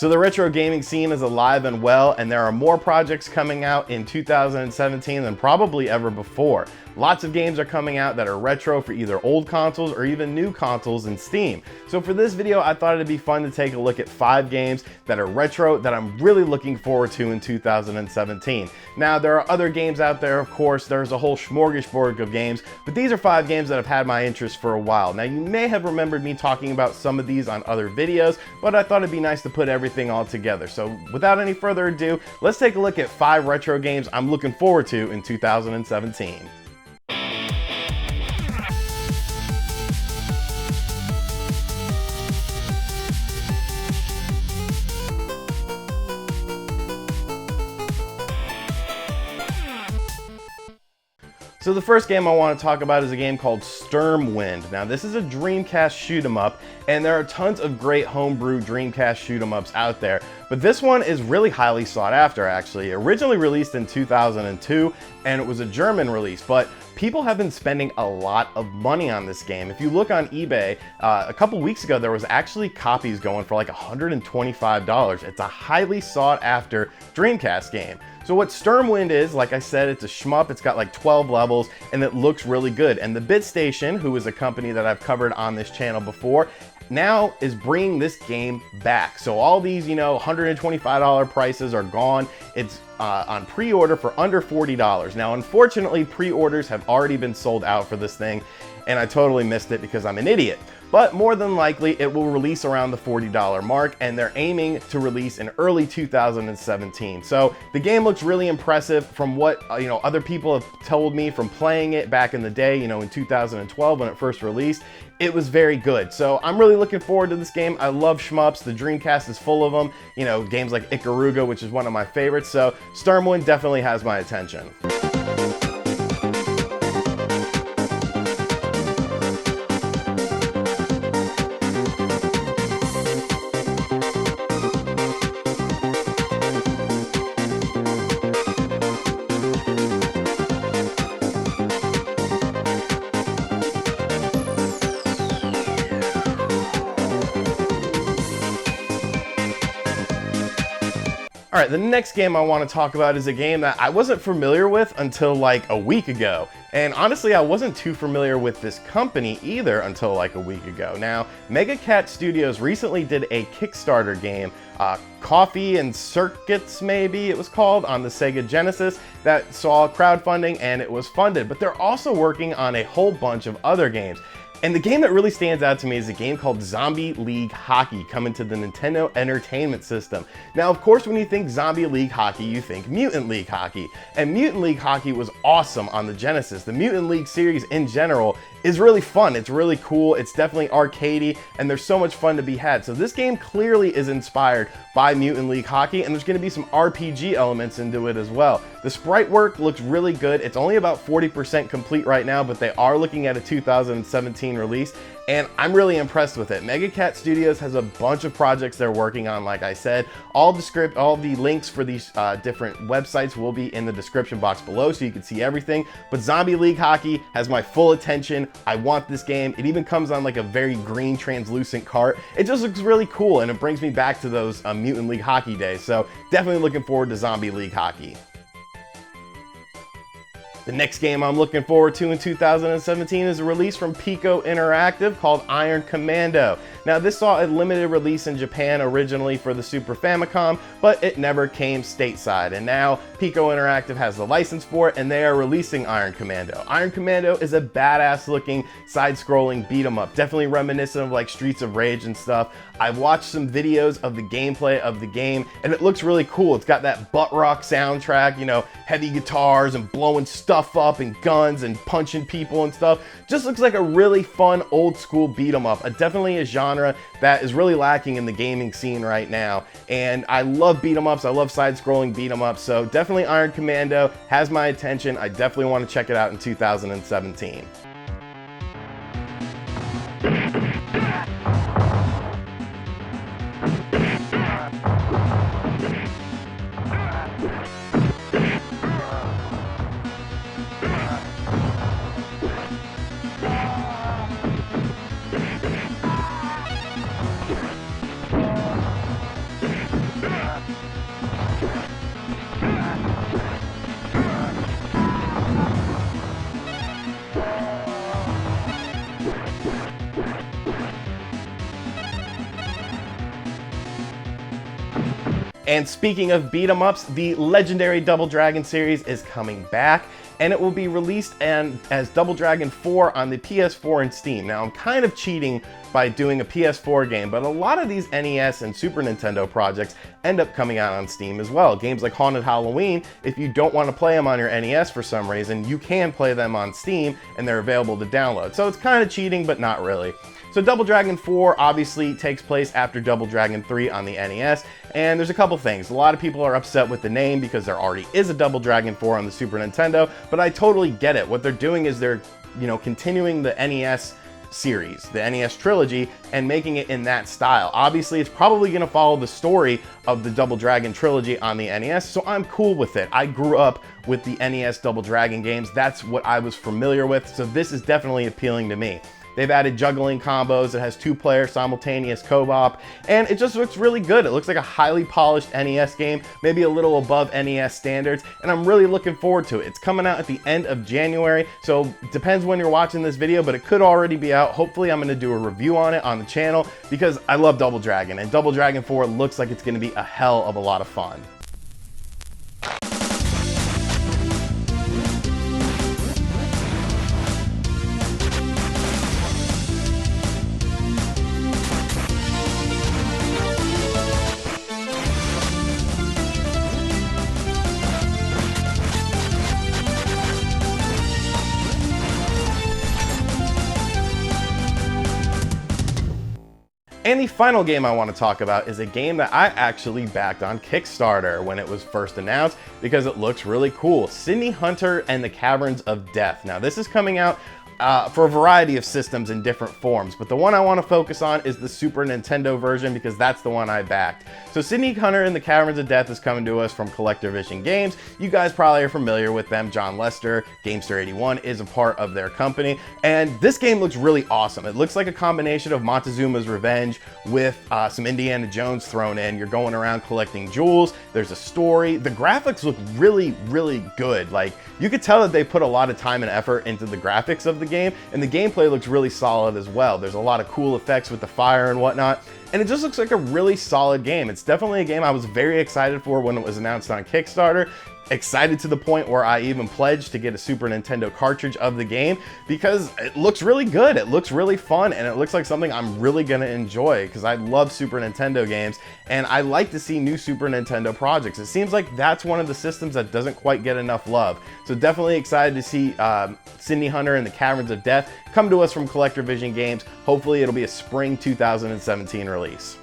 So the retro gaming scene is alive and well, and there are more projects coming out in 2017 than probably ever before. Lots of games are coming out that are retro for either old consoles or even new consoles in Steam. So for this video, I thought it'd be fun to take a look at 5 games that are retro that I'm really looking forward to in 2017. Now, there are other games out there, of course, there's a whole smorgasbord of games, but these are 5 games that have had my interest for a while. Now, you may have remembered me talking about some of these on other videos, but I thought it'd be nice to put everything all together. So without any further ado, let's take a look at 5 retro games I'm looking forward to in 2017. So the first game I want to talk about is a game called Sturm Wind. Now this is a Dreamcast shoot 'em up, and there are tons of great homebrew Dreamcast shoot 'em ups out there, but this one is really highly sought after actually. Originally released in 2002, and it was a German release, but people have been spending a lot of money on this game. If you look on eBay, a couple weeks ago there was actually copies going for like $125. It's a highly sought after Dreamcast game. So what Sturm Wind is, like I said, it's a shmup, it's got like 12 levels, and it looks really good. And the BitStation, who is a company that I've covered on this channel before, now is bringing this game back. So all these, $125 prices are gone. It's on pre-order for under $40. Now, unfortunately, pre-orders have already been sold out for this thing, and I totally missed it because I'm an idiot. But more than likely, it will release around the $40 mark, and they're aiming to release in early 2017. So the game looks really impressive from what other people have told me from playing it back in the day, in 2012 when it first released. It was very good. So I'm really looking forward to this game. I love shmups. The Dreamcast is full of them. Games like Ikaruga, which is one of my favorites. So Sturm Wind definitely has my attention. All right, the next game I want to talk about is a game that I wasn't familiar with until like a week ago. And honestly, I wasn't too familiar with this company either until like a week ago. Now, Mega Cat Studios recently did a Kickstarter game, Coffee and Circuits maybe it was called, on the Sega Genesis, that saw crowdfunding and it was funded. But they're also working on a whole bunch of other games. And the game that really stands out to me is a game called Zombie League Hockey, coming to the Nintendo Entertainment System. Now, of course, when you think Zombie League Hockey, you think Mutant League Hockey. And Mutant League Hockey was awesome on the Genesis. The Mutant League series in general is really fun. It's really cool. It's definitely arcadey, and there's so much fun to be had. So this game clearly is inspired by Mutant League Hockey, and there's going to be some RPG elements into it as well. The sprite work looks really good. It's only about 40% complete right now, but they are looking at a 2017 release, and I'm really impressed with it. Mega Cat Studios has a bunch of projects they're working on, like I said. All the links for these different websites will be in the description box below, so you can see everything. But Zombie League Hockey has my full attention. I want this game. It even comes on like a very green translucent cart. It just looks really cool, and it brings me back to those Mutant League Hockey days. So definitely looking forward to Zombie League Hockey. The next game I'm looking forward to in 2017 is a release from Pico Interactive called Iron Commando. Now, this saw a limited release in Japan originally for the Super Famicom, but it never came stateside. And now Pico Interactive has the license for it, and they are releasing Iron Commando. Iron Commando is a badass looking side-scrolling beat 'em up, definitely reminiscent of like Streets of Rage and stuff. I've watched some videos of the gameplay of the game, and it looks really cool. It's got that butt rock soundtrack, heavy guitars and blowing stuff up and guns and punching people and stuff. Just looks like a really fun old school beat 'em up. Definitely a genre that is really lacking in the gaming scene right now. And I love beat 'em ups. I love side-scrolling beat 'em ups. So definitely Iron Commando has my attention. I definitely want to check it out in 2017. And speaking of beat 'em ups, the legendary Double Dragon series is coming back, and it will be released as Double Dragon 4 on the PS4 and Steam. Now, I'm kind of cheating by doing a PS4 game, but a lot of these NES and Super Nintendo projects end up coming out on Steam as well. Games like Haunted Halloween, if you don't want to play them on your NES for some reason, you can play them on Steam, and they're available to download. So it's kind of cheating, but not really. So Double Dragon 4 obviously takes place after Double Dragon 3 on the NES, and there's a couple things. A lot of people are upset with the name because there already is a Double Dragon 4 on the Super Nintendo, but I totally get it. What they're doing is they're, continuing the NES series, the NES trilogy, and making it in that style. Obviously, it's probably going to follow the story of the Double Dragon trilogy on the NES, so I'm cool with it. I grew up with the NES Double Dragon games. That's what I was familiar with, so this is definitely appealing to me. They've added juggling combos. It has 2-player simultaneous co-op, and it just looks really good. It looks like a highly polished NES game, maybe a little above NES standards, and I'm really looking forward to it. It's coming out at the end of January, so depends when you're watching this video, but it could already be out. Hopefully I'm gonna do a review on it on the channel because I love Double Dragon, and Double Dragon 4 looks like it's gonna be a hell of a lot of fun. And the final game I want to talk about is a game that I actually backed on Kickstarter when it was first announced because it looks really cool. Sydney Hunter and the Caverns of Death. Now this is coming out for a variety of systems in different forms, but the one I want to focus on is the Super Nintendo version because that's the one I backed. So Sydney Hunter and the Caverns of Death is coming to us from Collector Vision Games. You guys probably are familiar with them. John Lester, Gamester81 is a part of their company, and this game looks really awesome. It looks like a combination of Montezuma's Revenge with some Indiana Jones thrown in. You're going around collecting jewels. There's a story. The graphics look really, really good. Like, you could tell that they put a lot of time and effort into the graphics of the game, and the gameplay looks really solid as well. There's a lot of cool effects with the fire and whatnot, and it just looks like a really solid game. It's definitely a game I was very excited for when it was announced on Kickstarter. Excited to the point where I even pledged to get a Super Nintendo cartridge of the game because it looks really good, it looks really fun, and it looks like something I'm really gonna enjoy because I love Super Nintendo games and I like to see new Super Nintendo projects. It seems like that's one of the systems that doesn't quite get enough love. So definitely excited to see Sydney Hunter and the Caverns of Death come to us from Collector Vision Games. Hopefully it'll be a spring 2017 release.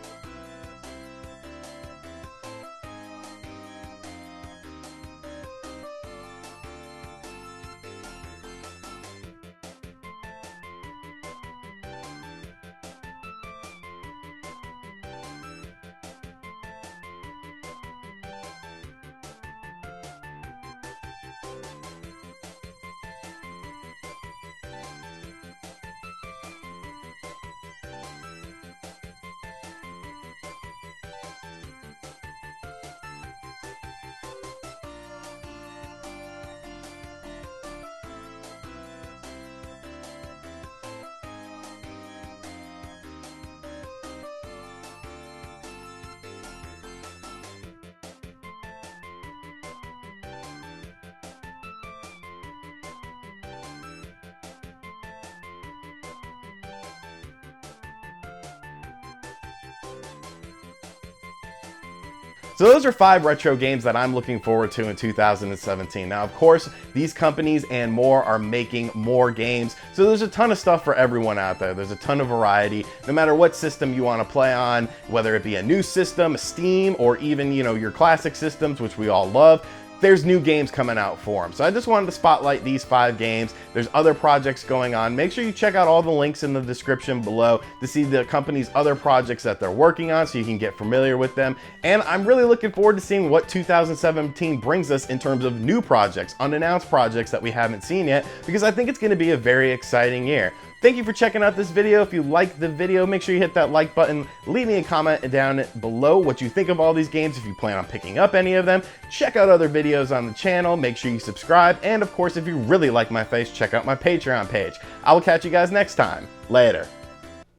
So those are 5 retro games that I'm looking forward to in 2017. Now, of course, these companies and more are making more games. So there's a ton of stuff for everyone out there. There's a ton of variety, no matter what system you want to play on, whether it be a new system, a Steam, or even, your classic systems, which we all love. There's new games coming out for them. So I just wanted to spotlight these 5 games. There's other projects going on. Make sure you check out all the links in the description below to see the company's other projects that they're working on so you can get familiar with them. And I'm really looking forward to seeing what 2017 brings us in terms of new projects, unannounced projects that we haven't seen yet, because I think it's going to be a very exciting year. Thank you for checking out this video. If you liked the video, make sure you hit that like button. Leave me a comment down below what you think of all these games, if you plan on picking up any of them. Check out other videos on the channel. Make sure you subscribe. And of course, if you really like my face, check out my Patreon page. I will catch you guys next time. Later.